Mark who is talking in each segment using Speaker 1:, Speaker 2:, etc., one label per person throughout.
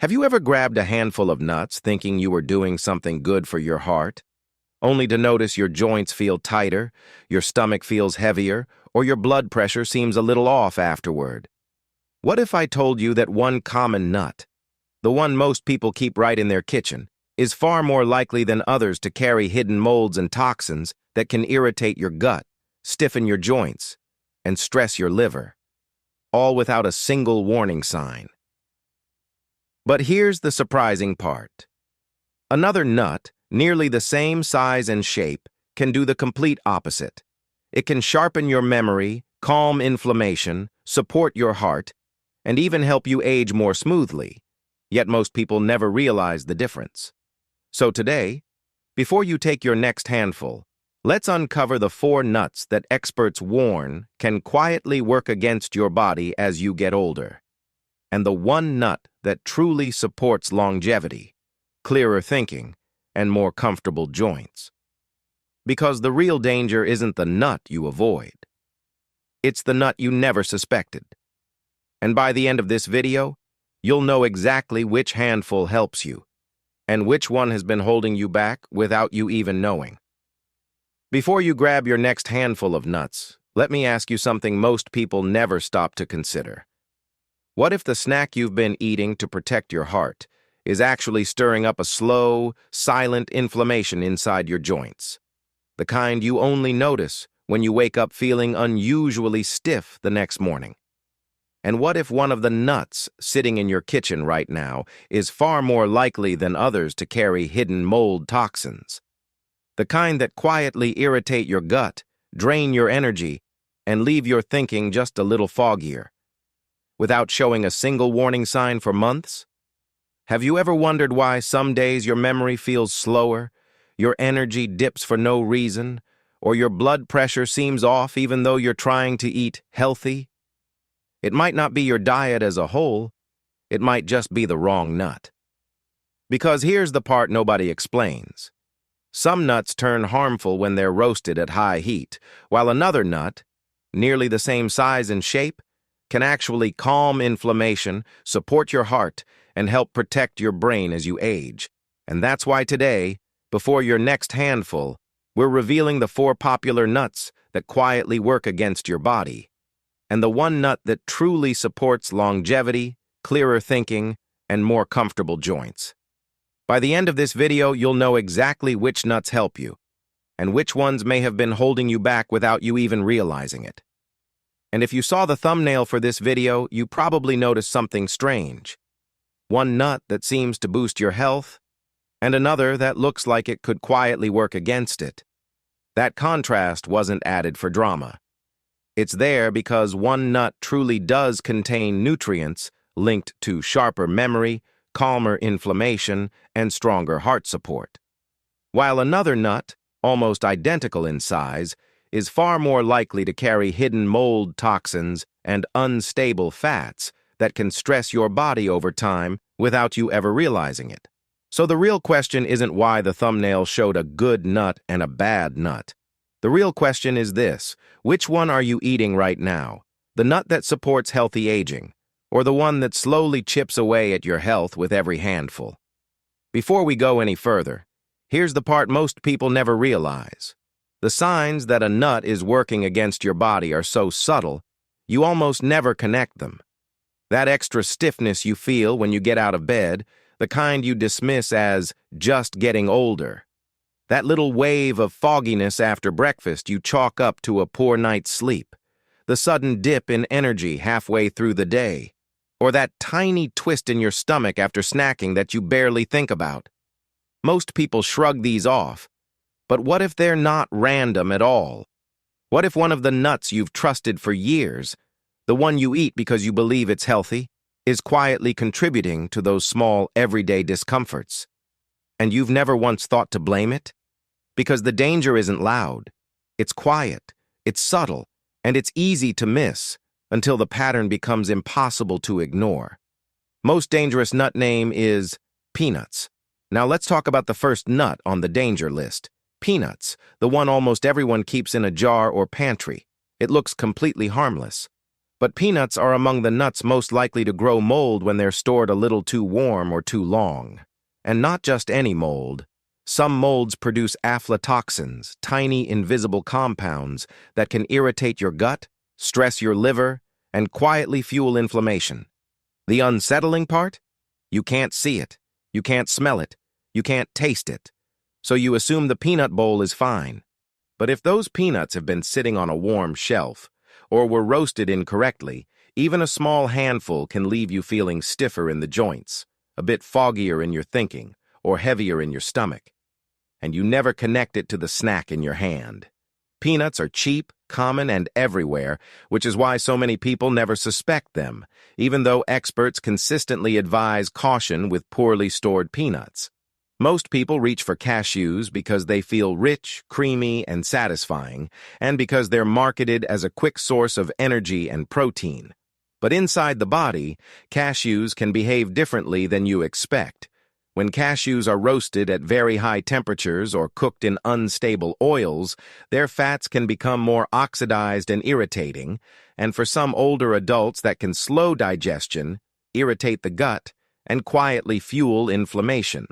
Speaker 1: Have you ever grabbed a handful of nuts thinking you were doing something good for your heart, only to notice your joints feel tighter, your stomach feels heavier, or your blood pressure seems a little off afterward? What if I told you that one common nut, the one most people keep right in their kitchen, is far more likely than others to carry hidden molds and toxins that can irritate your gut, stiffen your joints, and stress your liver, all without a single warning sign? But here's the surprising part. Another nut, nearly the same size and shape, can do the complete opposite. It can sharpen your memory, calm inflammation, support your heart, and even help you age more smoothly. Yet most people never realize the difference. So today, before you take your next handful, let's uncover the 4 nuts that experts warn can quietly work against your body as you get older, and the one nut that truly supports longevity, clearer thinking, and more comfortable joints. Because the real danger isn't the nut you avoid. It's the nut you never suspected. And by the end of this video, you'll know exactly which handful helps you, and which one has been holding you back without you even knowing. Before you grab your next handful of nuts, let me ask you something most people never stop to consider. What if the snack you've been eating to protect your heart is actually stirring up a slow, silent inflammation inside your joints? The kind you only notice when you wake up feeling unusually stiff the next morning. And what if one of the nuts sitting in your kitchen right now is far more likely than others to carry hidden mold toxins? The kind that quietly irritate your gut, drain your energy, and leave your thinking just a little foggier, without showing a single warning sign for months? Have you ever wondered why some days your memory feels slower, your energy dips for no reason, or your blood pressure seems off even though you're trying to eat healthy? It might not be your diet as a whole, it might just be the wrong nut. Because here's the part nobody explains. Some nuts turn harmful when they're roasted at high heat, while another nut, nearly the same size and shape, can actually calm inflammation, support your heart, and help protect your brain as you age. And that's why today, before your next handful, we're revealing the 4 popular nuts that quietly work against your body, and the one nut that truly supports longevity, clearer thinking, and more comfortable joints. By the end of this video, you'll know exactly which nuts help you, and which ones may have been holding you back without you even realizing it. And if you saw the thumbnail for this video, you probably noticed something strange. One nut that seems to boost your health, and another that looks like it could quietly work against it. That contrast wasn't added for drama. It's there because one nut truly does contain nutrients linked to sharper memory, calmer inflammation, and stronger heart support. While another nut, almost identical in size, is far more likely to carry hidden mold toxins and unstable fats that can stress your body over time without you ever realizing it. So the real question isn't why the thumbnail showed a good nut and a bad nut. The real question is this: which one are you eating right now? The nut that supports healthy aging, or the one that slowly chips away at your health with every handful? Before we go any further, here's the part most people never realize. The signs that a nut is working against your body are so subtle, you almost never connect them. That extra stiffness you feel when you get out of bed, the kind you dismiss as just getting older. That little wave of fogginess after breakfast you chalk up to a poor night's sleep. The sudden dip in energy halfway through the day. Or that tiny twist in your stomach after snacking that you barely think about. Most people shrug these off. But what if they're not random at all? What if one of the nuts you've trusted for years, the one you eat because you believe it's healthy, is quietly contributing to those small, everyday discomforts? And you've never once thought to blame it? Because the danger isn't loud. It's quiet, it's subtle, and it's easy to miss until the pattern becomes impossible to ignore. Most dangerous nut name is peanuts. Now let's talk about the first nut on the danger list. Peanuts, the one almost everyone keeps in a jar or pantry. It looks completely harmless. But peanuts are among the nuts most likely to grow mold when they're stored a little too warm or too long. And not just any mold. Some molds produce aflatoxins, tiny invisible compounds that can irritate your gut, stress your liver, and quietly fuel inflammation. The unsettling part? You can't see it, you can't smell it, you can't taste it. So you assume the peanut bowl is fine. But if those peanuts have been sitting on a warm shelf, or were roasted incorrectly, even a small handful can leave you feeling stiffer in the joints, a bit foggier in your thinking, or heavier in your stomach. And you never connect it to the snack in your hand. Peanuts are cheap, common, and everywhere, which is why so many people never suspect them, even though experts consistently advise caution with poorly stored peanuts. Most people reach for cashews because they feel rich, creamy, and satisfying, and because they're marketed as a quick source of energy and protein. But inside the body, cashews can behave differently than you expect. When cashews are roasted at very high temperatures or cooked in unstable oils, their fats can become more oxidized and irritating, and for some older adults that can slow digestion, irritate the gut, and quietly fuel inflammation.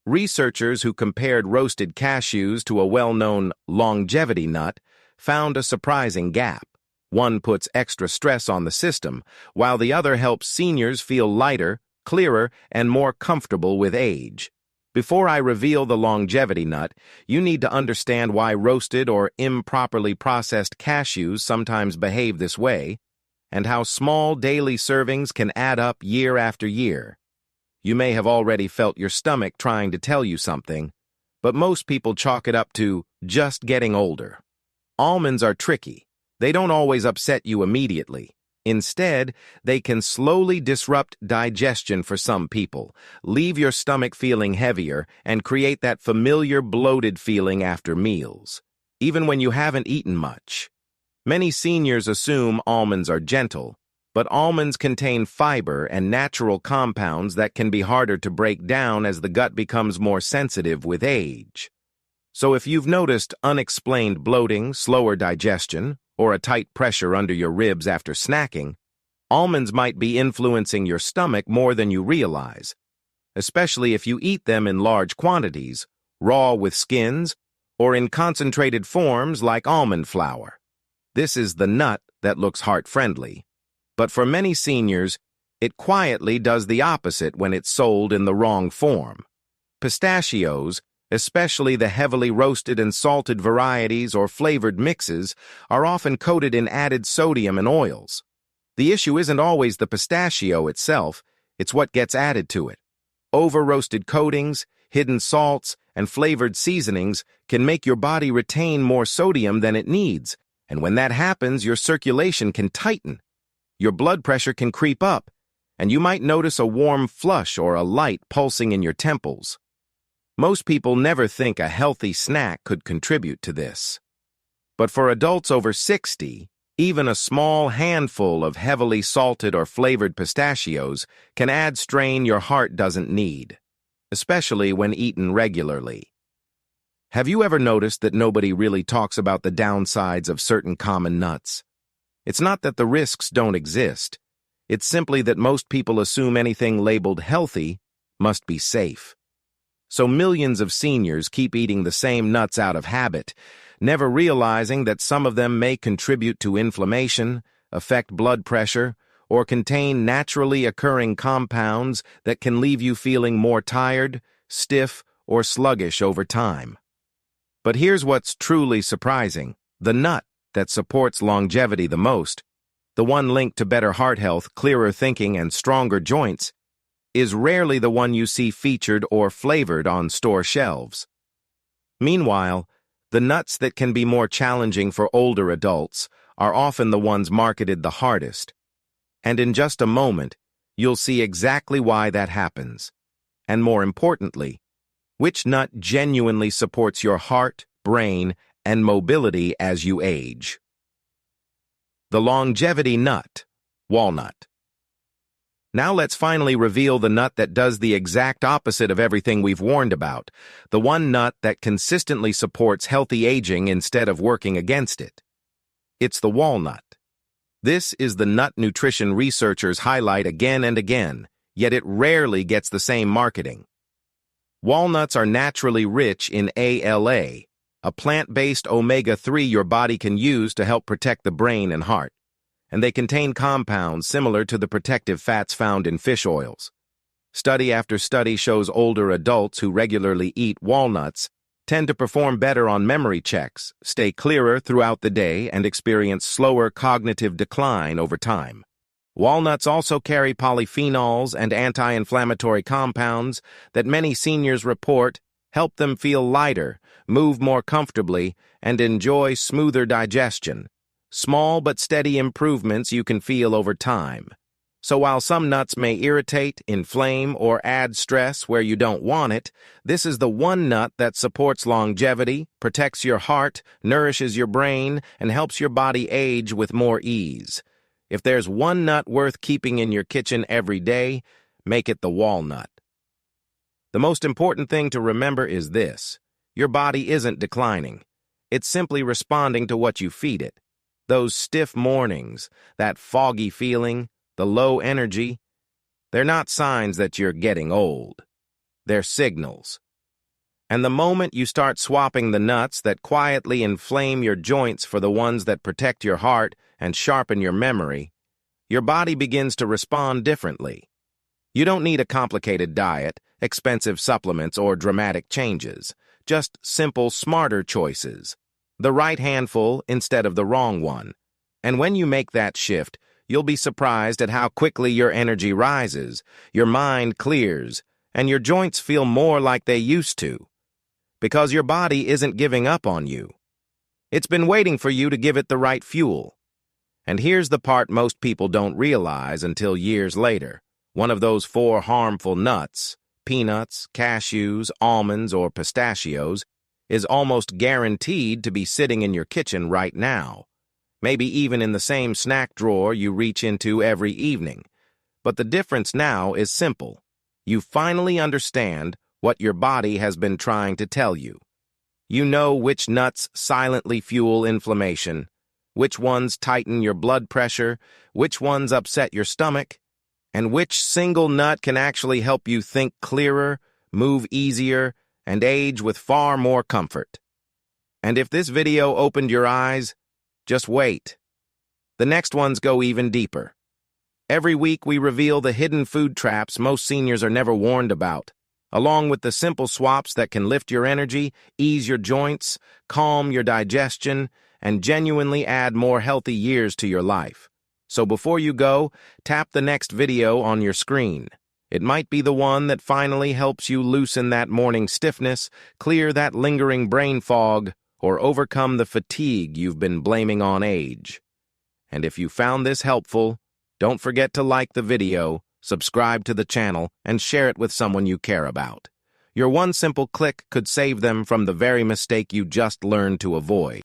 Speaker 1: Researchers who compared roasted cashews to a well-known longevity nut found a surprising gap. One puts extra stress on the system, while the other helps seniors feel lighter, clearer, and more comfortable with age. Before I reveal the longevity nut, you need to understand why roasted or improperly processed cashews sometimes behave this way, and how small daily servings can add up year after year. You may have already felt your stomach trying to tell you something, but most people chalk it up to just getting older. Almonds are tricky. They don't always upset you immediately. Instead, they can slowly disrupt digestion for some people, leave your stomach feeling heavier, and create that familiar bloated feeling after meals, even when you haven't eaten much. Many seniors assume almonds are gentle, but almonds contain fiber and natural compounds that can be harder to break down as the gut becomes more sensitive with age. So if you've noticed unexplained bloating, slower digestion, or a tight pressure under your ribs after snacking, almonds might be influencing your stomach more than you realize, especially if you eat them in large quantities, raw with skins, or in concentrated forms like almond flour. This is the nut that looks heart-friendly. But for many seniors, it quietly does the opposite when it's sold in the wrong form. Pistachios, especially the heavily roasted and salted varieties or flavored mixes, are often coated in added sodium and oils. The issue isn't always the pistachio itself, it's what gets added to it. Over-roasted coatings, hidden salts, and flavored seasonings can make your body retain more sodium than it needs, and when that happens, your circulation can tighten. Your blood pressure can creep up, and you might notice a warm flush or a light pulsing in your temples. Most people never think a healthy snack could contribute to this. But for adults over 60, even a small handful of heavily salted or flavored pistachios can add strain your heart doesn't need, especially when eaten regularly. Have you ever noticed that nobody really talks about the downsides of certain common nuts? It's not that the risks don't exist. It's simply that most people assume anything labeled healthy must be safe. So millions of seniors keep eating the same nuts out of habit, never realizing that some of them may contribute to inflammation, affect blood pressure, or contain naturally occurring compounds that can leave you feeling more tired, stiff, or sluggish over time. But here's what's truly surprising. The nut that supports longevity the most, the one linked to better heart health, clearer thinking, and stronger joints, is rarely the one you see featured or flavored on store shelves. Meanwhile, the nuts that can be more challenging for older adults are often the ones marketed the hardest. And in just a moment, you'll see exactly why that happens. And more importantly, which nut genuinely supports your heart, brain, and mobility as you age. The longevity nut, walnut. Now let's finally reveal the nut that does the exact opposite of everything we've warned about, the one nut that consistently supports healthy aging instead of working against it. It's the walnut. This is the nut nutrition researchers highlight again and again, yet it rarely gets the same marketing. Walnuts are naturally rich in ALA, a plant-based omega-3 your body can use to help protect the brain and heart, and they contain compounds similar to the protective fats found in fish oils. Study after study shows older adults who regularly eat walnuts tend to perform better on memory checks, stay clearer throughout the day, and experience slower cognitive decline over time. Walnuts also carry polyphenols and anti-inflammatory compounds that many seniors report help them feel lighter, move more comfortably, and enjoy smoother digestion. Small but steady improvements you can feel over time. So while some nuts may irritate, inflame, or add stress where you don't want it, this is the one nut that supports longevity, protects your heart, nourishes your brain, and helps your body age with more ease. If there's one nut worth keeping in your kitchen every day, make it the walnut. The most important thing to remember is this: your body isn't declining. It's simply responding to what you feed it. Those stiff mornings, that foggy feeling, the low energy, they're not signs that you're getting old. They're signals. And the moment you start swapping the nuts that quietly inflame your joints for the ones that protect your heart and sharpen your memory, your body begins to respond differently. You don't need a complicated diet, expensive supplements, or dramatic changes. Just simple, smarter choices. The right handful instead of the wrong one. And when you make that shift, you'll be surprised at how quickly your energy rises, your mind clears, and your joints feel more like they used to. Because your body isn't giving up on you. It's been waiting for you to give it the right fuel. And here's the part most people don't realize until years later. One of those 4 harmful nuts, peanuts, cashews, almonds, or pistachios, is almost guaranteed to be sitting in your kitchen right now. Maybe even in the same snack drawer you reach into every evening. But the difference now is simple. You finally understand what your body has been trying to tell you. You know which nuts silently fuel inflammation, which ones tighten your blood pressure, which ones upset your stomach, and which single nut can actually help you think clearer, move easier, and age with far more comfort. And if this video opened your eyes, just wait. The next ones go even deeper. Every week we reveal the hidden food traps most seniors are never warned about, along with the simple swaps that can lift your energy, ease your joints, calm your digestion, and genuinely add more healthy years to your life. So before you go, tap the next video on your screen. It might be the one that finally helps you loosen that morning stiffness, clear that lingering brain fog, or overcome the fatigue you've been blaming on age. And if you found this helpful, don't forget to like the video, subscribe to the channel, and share it with someone you care about. Your one simple click could save them from the very mistake you just learned to avoid.